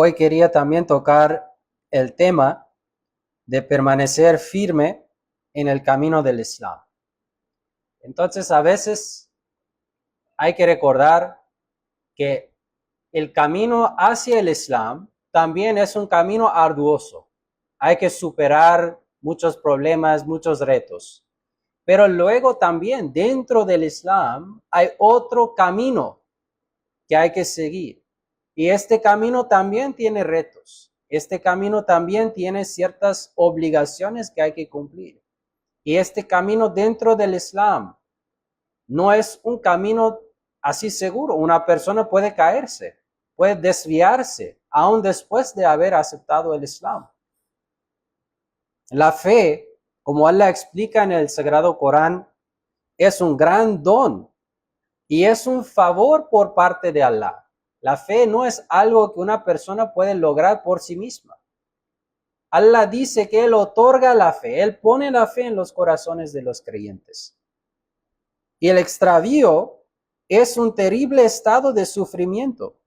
Hoy quería también tocar el tema de permanecer firme en el camino del Islam. Entonces, a veces hay que recordar que el camino hacia el Islam también es un camino arduoso. Hay que superar muchos problemas, muchos retos. Pero luego también dentro del Islam hay otro camino que hay que seguir. Y este camino también tiene retos. Este camino también tiene ciertas obligaciones que hay que cumplir. Y este camino dentro del Islam no es un camino así seguro. Una persona puede caerse, puede desviarse, aún después de haber aceptado el Islam. La fe, como Allah explica en el Sagrado Corán, es un gran don y es un favor por parte de Allah. La fe no es algo que una persona puede lograr por sí misma. Allah dice que Él otorga la fe, Él pone la fe en los corazones de los creyentes. Y el extravío es un terrible estado de sufrimiento,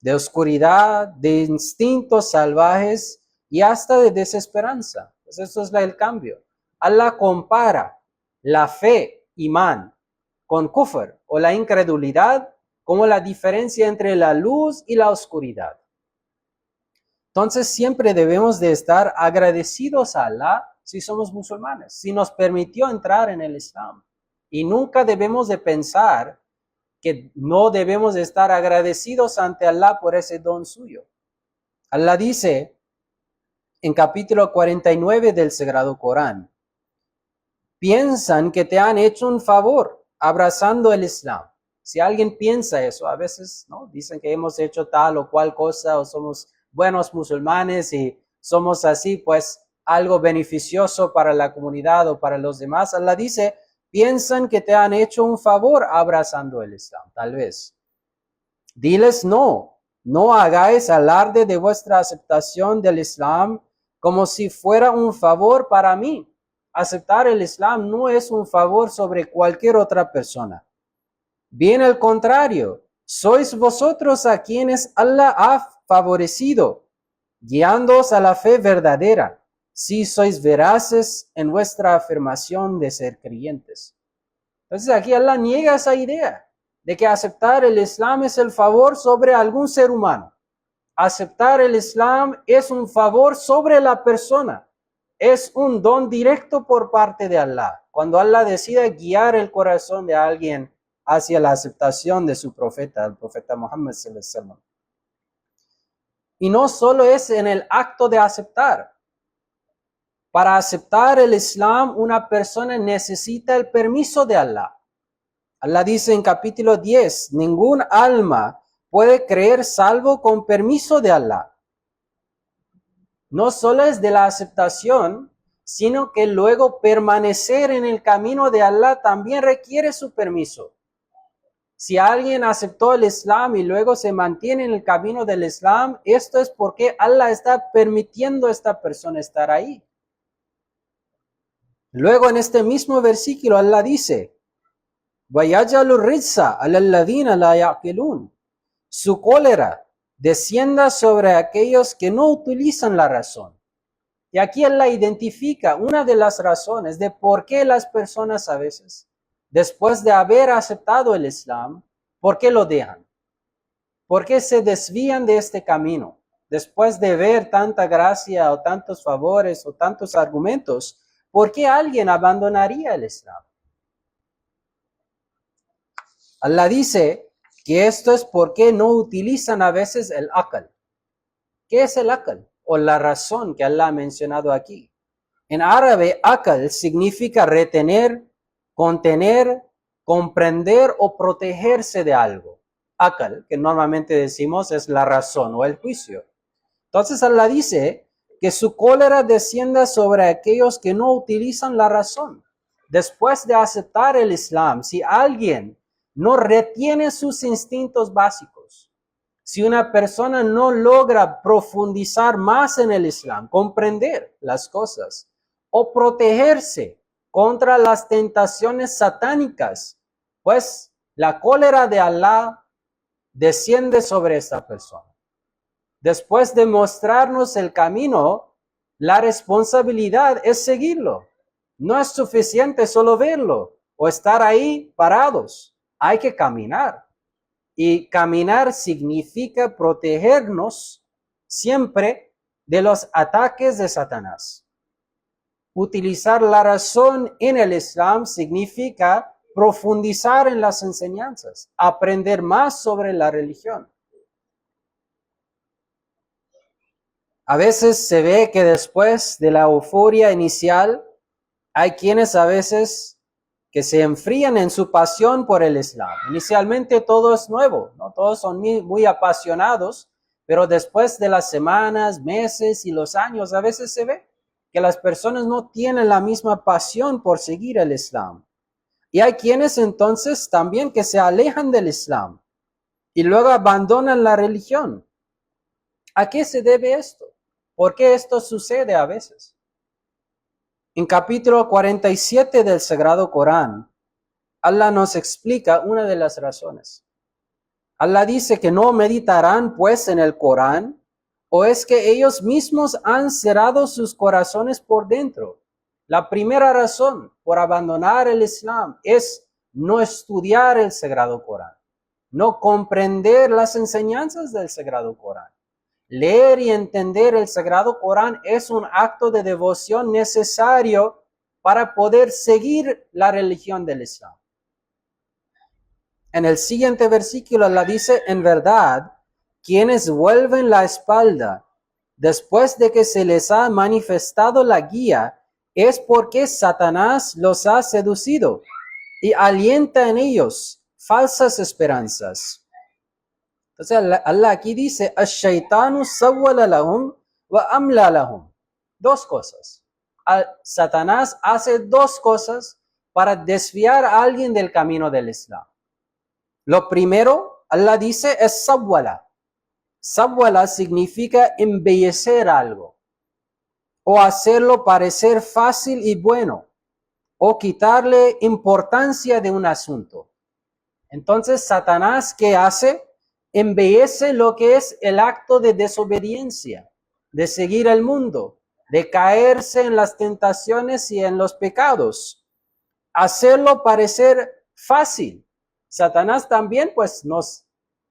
de oscuridad, de instintos salvajes y hasta de desesperanza. Pues eso es el cambio. Allah compara la fe, imán, con kufr o la incredulidad como la diferencia entre la luz y la oscuridad. Entonces siempre debemos de estar agradecidos a Allah si somos musulmanes, si nos permitió entrar en el Islam. Y nunca debemos de pensar que no debemos de estar agradecidos ante Allah por ese don suyo. Allah dice en capítulo 49 del Sagrado Corán, piensan que te han hecho un favor abrazando el Islam. Si alguien piensa eso, a veces ¿no? Dicen que hemos hecho tal o cual cosa o somos buenos musulmanes y somos así, pues algo beneficioso para la comunidad o para los demás. Allah dice, piensan que te han hecho un favor abrazando el Islam, tal vez. Diles no hagáis alarde de vuestra aceptación del Islam como si fuera un favor para mí. Aceptar el Islam no es un favor sobre cualquier otra persona. Bien al contrario, sois vosotros a quienes Allah ha favorecido, guiándoos a la fe verdadera, si sois veraces en vuestra afirmación de ser creyentes. Entonces aquí Allah niega esa idea de que aceptar el Islam es el favor sobre algún ser humano. Aceptar el Islam es un favor sobre la persona. Es un don directo por parte de Allah. Cuando Allah decide guiar el corazón de alguien hacia la aceptación de su profeta, el profeta Muhammad sallallahu alaihi wasallam. Y no solo es en el acto de aceptar. Para aceptar el Islam, una persona necesita el permiso de Allah. Allah dice en capítulo 10, ningún alma puede creer salvo con permiso de Allah. No solo es de la aceptación, sino que luego permanecer en el camino de Allah también requiere su permiso. Si alguien aceptó el Islam y luego se mantiene en el camino del Islam, esto es porque Allah está permitiendo a esta persona estar ahí. Luego en este mismo versículo Allah dice, وَيَجَلُ الرِّجْسَ عَلَى الَّذِينَ لَا يَعْقِلُونَ. Su cólera descienda sobre aquellos que no utilizan la razón. Y aquí Allah identifica una de las razones de por qué las personas a veces, después de haber aceptado el Islam, ¿por qué lo dejan? ¿Por qué se desvían de este camino? Después de ver tanta gracia o tantos favores o tantos argumentos, ¿por qué alguien abandonaría el Islam? Allah dice que esto es porque no utilizan a veces el aql. ¿Qué es el aql? O la razón que Allah ha mencionado aquí. En árabe, aql significa retener, contener, comprender o protegerse de algo. Aql, que normalmente decimos es la razón o el juicio. Entonces Allah dice que su cólera descienda sobre aquellos que no utilizan la razón. Después de aceptar el Islam, si alguien no retiene sus instintos básicos, si una persona no logra profundizar más en el Islam, comprender las cosas o protegerse contra las tentaciones satánicas, pues la cólera de Allah desciende sobre esta persona. Después de mostrarnos el camino, la responsabilidad es seguirlo. No es suficiente solo verlo o estar ahí parados. Hay que caminar. Y caminar significa protegernos siempre de los ataques de Satanás. Utilizar la razón en el Islam significa profundizar en las enseñanzas, aprender más sobre la religión. A veces se ve que después de la euforia inicial, hay quienes a veces que se enfrían en su pasión por el Islam. Inicialmente todo es nuevo, ¿no? Todos son muy apasionados, pero después de las semanas, meses y los años, a veces se ve que las personas no tienen la misma pasión por seguir el Islam. Y hay quienes entonces también que se alejan del Islam y luego abandonan la religión. ¿A qué se debe esto? ¿Por qué esto sucede a veces? En capítulo 47 del Sagrado Corán, Allah nos explica una de las razones. Allah dice que no meditarán pues en el Corán, o es que ellos mismos han cerrado sus corazones por dentro. La primera razón por abandonar el Islam es no estudiar el Sagrado Corán, no comprender las enseñanzas del Sagrado Corán. Leer y entender el Sagrado Corán es un acto de devoción necesario para poder seguir la religión del Islam. En el siguiente versículo Allah dice, en verdad, quienes vuelven la espalda después de que se les ha manifestado la guía, es porque Satanás los ha seducido y alienta en ellos falsas esperanzas. Entonces Allah aquí dice, ash-shaytanu sawwala lahum wa amla lahum. Dos cosas. Satanás hace dos cosas para desviar a alguien del camino del Islam. Lo primero, Allah dice, es sawwala. Sawwala significa embellecer algo o hacerlo parecer fácil y bueno o quitarle importancia de un asunto. Entonces, Satanás, ¿qué hace? Embellece lo que es el acto de desobediencia, de seguir el mundo, de caerse en las tentaciones y en los pecados. Hacerlo parecer fácil. Satanás también, pues,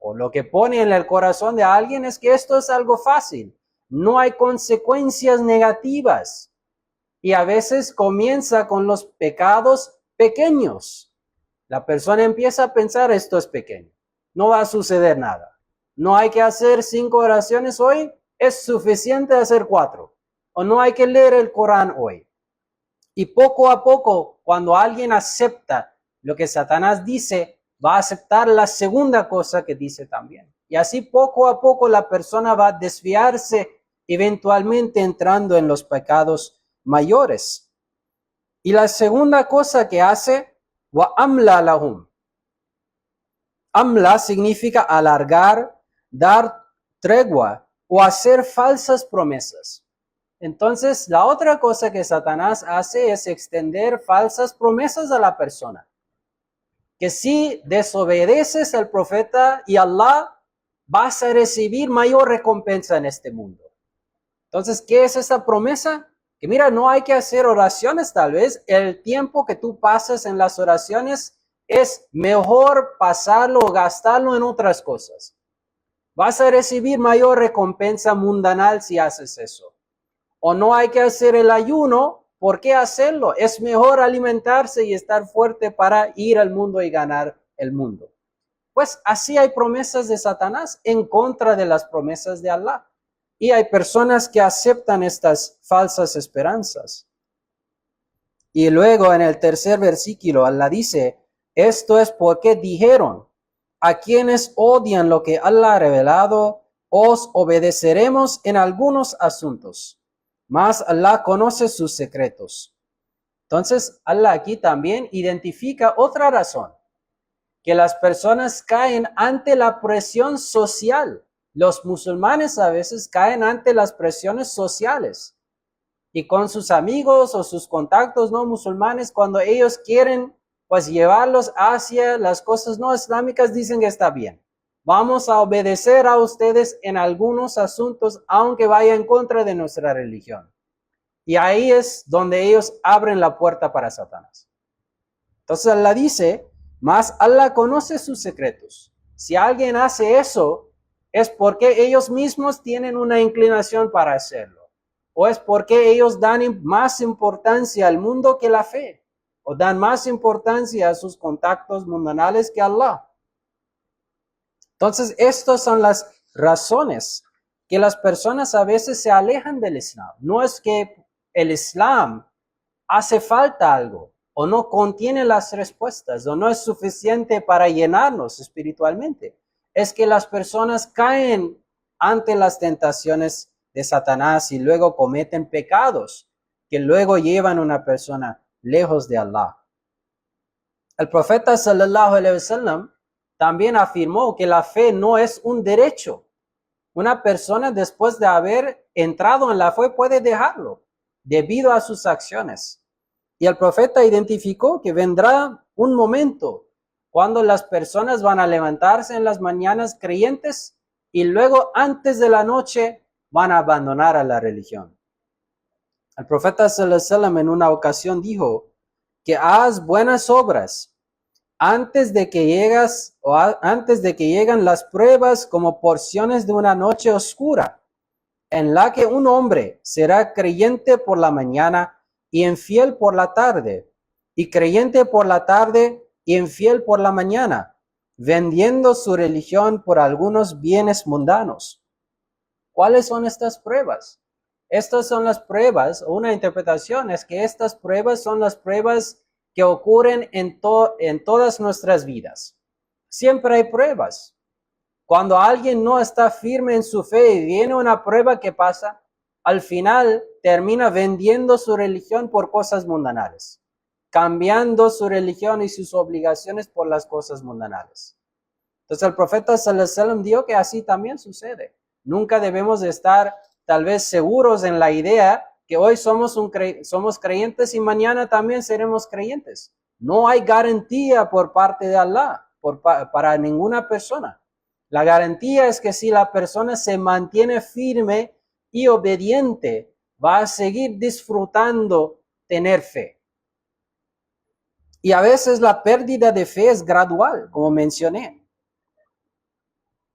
o lo que pone en el corazón de alguien es que esto es algo fácil. No hay consecuencias negativas. Y a veces comienza con los pecados pequeños. La persona empieza a pensar, esto es pequeño. No va a suceder nada. No hay que hacer 5 oraciones hoy, es suficiente hacer 4. O no hay que leer el Corán hoy. Y poco a poco, cuando alguien acepta lo que Satanás dice, va a aceptar la segunda cosa que dice también. Y así poco a poco la persona va a desviarse, eventualmente entrando en los pecados mayores. Y la segunda cosa que hace, wa amla lahum. Amla significa alargar, dar tregua o hacer falsas promesas. Entonces, la otra cosa que Satanás hace es extender falsas promesas a la persona. Que si desobedeces al profeta y Allah, vas a recibir mayor recompensa en este mundo. Entonces, ¿qué es esa promesa? Que mira, no hay que hacer oraciones tal vez. El tiempo que tú pasas en las oraciones es mejor pasarlo o gastarlo en otras cosas. Vas a recibir mayor recompensa mundanal si haces eso. O no hay que hacer el ayuno. ¿Por qué hacerlo? Es mejor alimentarse y estar fuerte para ir al mundo y ganar el mundo. Pues así hay promesas de Satanás en contra de las promesas de Allah. Y hay personas que aceptan estas falsas esperanzas. Y luego en el tercer versículo, Allah dice, esto es porque dijeron, a quienes odian lo que Allah ha revelado, os obedeceremos en algunos asuntos, mas Allah conoce sus secretos. Entonces, Allah aquí también identifica otra razón, que las personas caen ante la presión social. Los musulmanes a veces caen ante las presiones sociales y con sus amigos o sus contactos no musulmanes, cuando ellos quieren pues llevarlos hacia las cosas no islámicas, dicen que está bien. vamos a obedecer a ustedes en algunos asuntos, aunque vaya en contra de nuestra religión. Y ahí es donde ellos abren la puerta para Satanás. Entonces Allah dice, mas Allah conoce sus secretos. Si alguien hace eso, es porque ellos mismos tienen una inclinación para hacerlo. O es porque ellos dan más importancia al mundo que la fe. O dan más importancia a sus contactos mundanales que a Allah. Entonces, estas son las razones que las personas a veces se alejan del Islam. No es que el Islam hace falta algo, o no contiene las respuestas, o no es suficiente para llenarnos espiritualmente. Es que las personas caen ante las tentaciones de Satanás y luego cometen pecados que luego llevan a una persona lejos de Allah. El profeta sallallahu alaihi wasallam también afirmó que la fe no es un derecho. Una persona después de haber entrado en la fe puede dejarlo debido a sus acciones. Y el profeta identificó que vendrá un momento cuando las personas van a levantarse en las mañanas creyentes y luego antes de la noche van a abandonar a la religión. El profeta sallallahu alaihi wasallam en una ocasión dijo que haz buenas obras antes de que lleguen las pruebas como porciones de una noche oscura, en la que un hombre será creyente por la mañana y infiel por la tarde, y creyente por la tarde y infiel por la mañana, vendiendo su religión por algunos bienes mundanos. ¿Cuáles son estas pruebas? Estas son las pruebas, o una interpretación es que estas pruebas son las pruebas que ocurren en todas nuestras vidas. Siempre hay pruebas. Cuando alguien no está firme en su fe y viene una prueba que pasa, al final termina vendiendo su religión por cosas mundanales, cambiando su religión y sus obligaciones por las cosas mundanales. Entonces el profeta sallallahu alaihi wasallam dijo que así también sucede. Nunca debemos de estar tal vez seguros en la idea que hoy somos creyentes y mañana también seremos creyentes. No hay garantía por parte de Allah para ninguna persona. La garantía es que si la persona se mantiene firme y obediente, va a seguir disfrutando tener fe. Y a veces la pérdida de fe es gradual, como mencioné.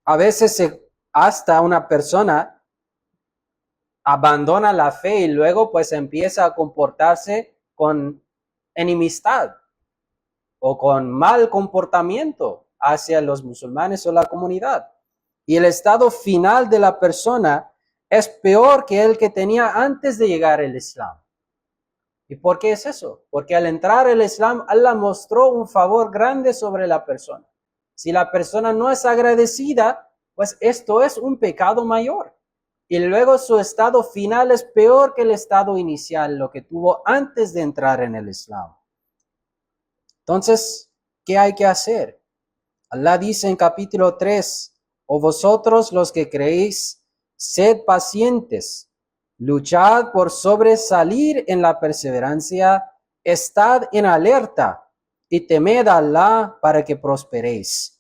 A veces hasta una persona abandona la fe y luego pues empieza a comportarse con enemistad o con mal comportamiento hacia los musulmanes o la comunidad. Y el estado final de la persona es peor que el que tenía antes de llegar al Islam. ¿Y por qué es eso? Porque al entrar al Islam, Allah mostró un favor grande sobre la persona. Si la persona no es agradecida, pues esto es un pecado mayor. Y luego su estado final es peor que el estado inicial, lo que tuvo antes de entrar en el Islam. Entonces, ¿qué hay que hacer? Allah dice en capítulo 3, o vosotros los que creéis, sed pacientes, luchad por sobresalir en la perseverancia, estad en alerta y temed a Allah para que prosperéis.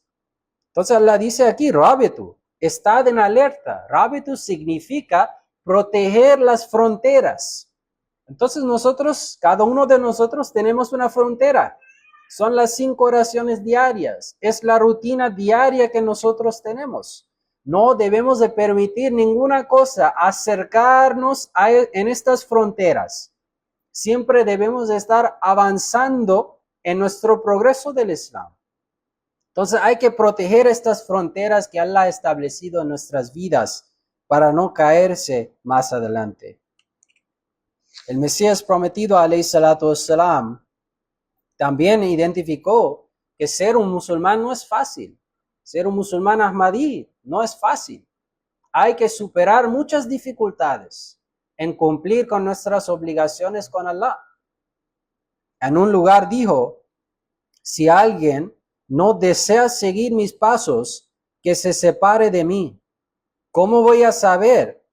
Entonces Allah dice aquí, Rabitu, estad en alerta. Rabitu significa proteger las fronteras. Entonces nosotros, cada uno de nosotros tenemos una frontera. Son las 5 oraciones diarias. Es la rutina diaria que nosotros tenemos. No debemos de permitir ninguna cosa acercarnos en estas fronteras. Siempre debemos de estar avanzando en nuestro progreso del Islam. Entonces hay que proteger estas fronteras que Allah ha establecido en nuestras vidas para no caerse más adelante. El Mesías prometido, alayhi salatu wassalam, también identificó que ser un musulmán no es fácil. Ser un musulmán ahmadí no es fácil. Hay que superar muchas dificultades en cumplir con nuestras obligaciones con Allah. En un lugar dijo, si alguien no desea seguir mis pasos, que se separe de mí. ¿Cómo voy a saber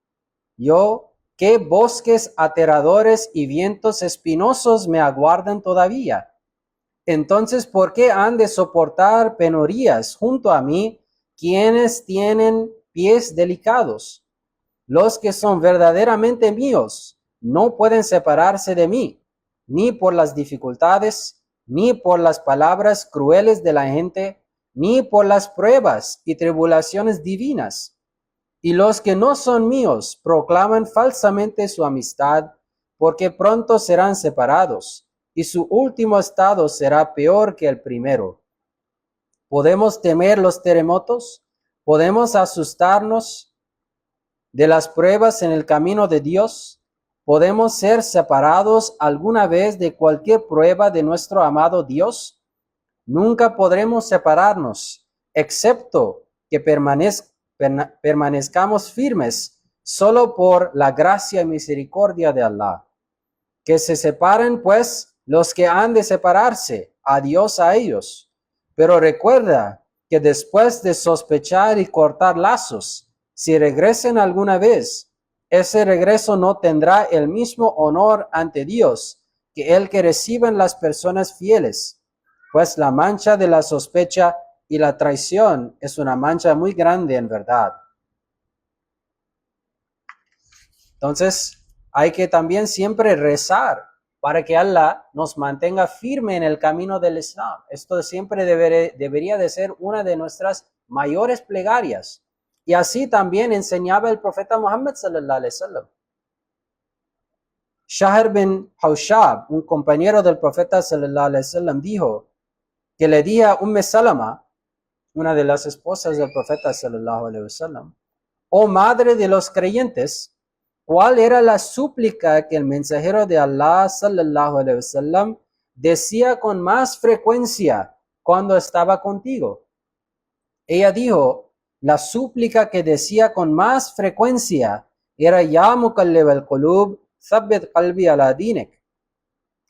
yo qué bosques aterradores y vientos espinosos me aguardan todavía? Entonces, ¿por qué han de soportar penurías junto a mí, quienes tienen pies delicados. Los que son verdaderamente míos no pueden separarse de mí, ni por las dificultades, ni por las palabras crueles de la gente, ni por las pruebas y tribulaciones divinas. Y los que no son míos proclaman falsamente su amistad, porque pronto serán separados, y su último estado será peor que el primero. ¿Podemos temer los terremotos? ¿Podemos asustarnos de las pruebas en el camino de Dios? ¿Podemos ser separados alguna vez de cualquier prueba de nuestro amado Dios? Nunca podremos separarnos, excepto que permanezcamos firmes solo por la gracia y misericordia de Allah. Que se separen, pues, los que han de separarse, adiós a ellos. Pero recuerda que después de sospechar y cortar lazos, si regresen alguna vez, ese regreso no tendrá el mismo honor ante Dios que el que reciben las personas fieles, pues la mancha de la sospecha y la traición es una mancha muy grande en verdad. Entonces, hay que también siempre rezar para que Allah nos mantenga firme en el camino del Islam. Esto siempre debería de ser una de nuestras mayores plegarias. Y así también enseñaba el profeta Muhammad sallallahu alaihi wasallam. Shahr bin Hawshab, un compañero del profeta sallallahu alaihi wasallam, dijo que le di a Salama, una de las esposas del profeta sallallahu alaihi wasallam: oh madre de los creyentes, ¿cuál era la súplica que el mensajero de Allah sallallahu alaihi wasallam decía con más frecuencia cuando estaba contigo? Ella dijo, la súplica que decía con más frecuencia era Ya muqallib al-qulub, thabbit qalbi ala dinik.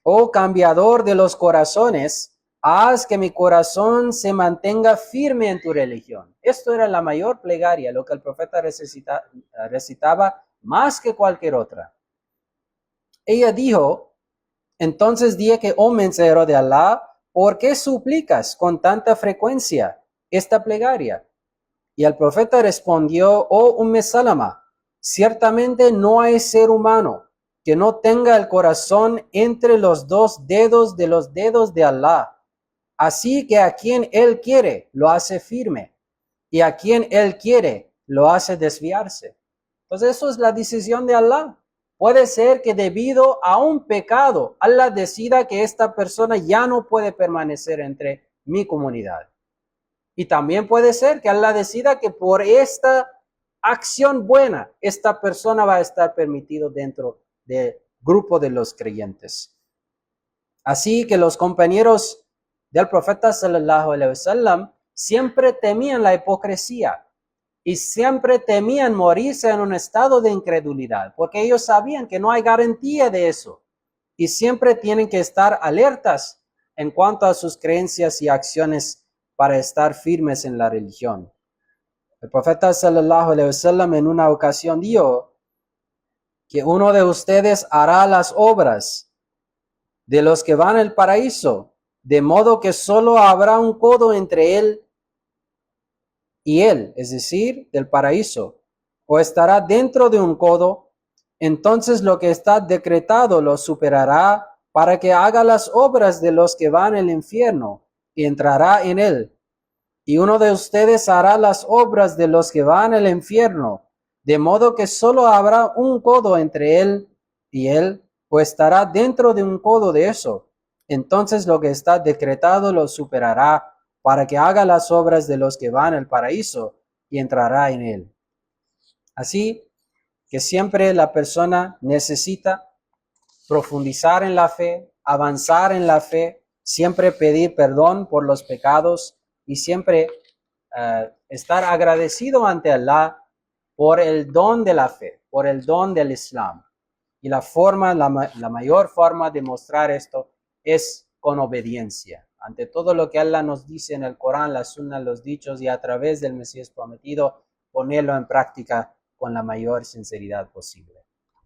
Oh cambiador de los corazones, haz que mi corazón se mantenga firme en tu religión. Esto era la mayor plegaria, lo que el profeta recitaba más que cualquier otra. Ella dijo, entonces dije que, oh mensajero de Allah, ¿por qué suplicas con tanta frecuencia esta plegaria? Y el profeta respondió, oh Salama, ciertamente no hay ser humano que no tenga el corazón entre los dos dedos de los dedos de Allah. Así que a quien Él quiere, lo hace firme, y a quien Él quiere, lo hace desviarse. Entonces eso es la decisión de Allah. Puede ser que debido a un pecado, Allah decida que esta persona ya no puede permanecer entre mi comunidad. Y también puede ser que Allah decida que por esta acción buena, esta persona va a estar permitido dentro del grupo de los creyentes. Así que los compañeros del profeta sallallahu alaihi wasallam siempre temían la hipocresía y siempre temían morirse en un estado de incredulidad, porque ellos sabían que no hay garantía de eso y siempre tienen que estar alertas en cuanto a sus creencias y acciones para estar firmes en la religión. El profeta sallallahu alaihi wasallam en una ocasión dijo que uno de ustedes hará las obras de los que van al paraíso, de modo que solo habrá un codo entre él y él, es decir, del paraíso, o estará dentro de un codo. Entonces lo que está decretado lo superará para que haga las obras de los que van al infierno y entrará en él. Y uno de ustedes hará las obras de los que van al infierno, de modo que solo habrá un codo entre él y él, o estará dentro de un codo de eso. Entonces lo que está decretado lo superará para que haga las obras de los que van al paraíso y entrará en él. Así que siempre la persona necesita profundizar en la fe, avanzar en la fe, siempre pedir perdón por los pecados y siempre estar agradecido ante Allah por el don de la fe, por el don del Islam. Y la mayor forma de mostrar esto es con obediencia. Ante todo lo que Allah nos dice en el Corán, la Sunna, los dichos y a través del Mesías prometido, ponerlo en práctica con la mayor sinceridad posible.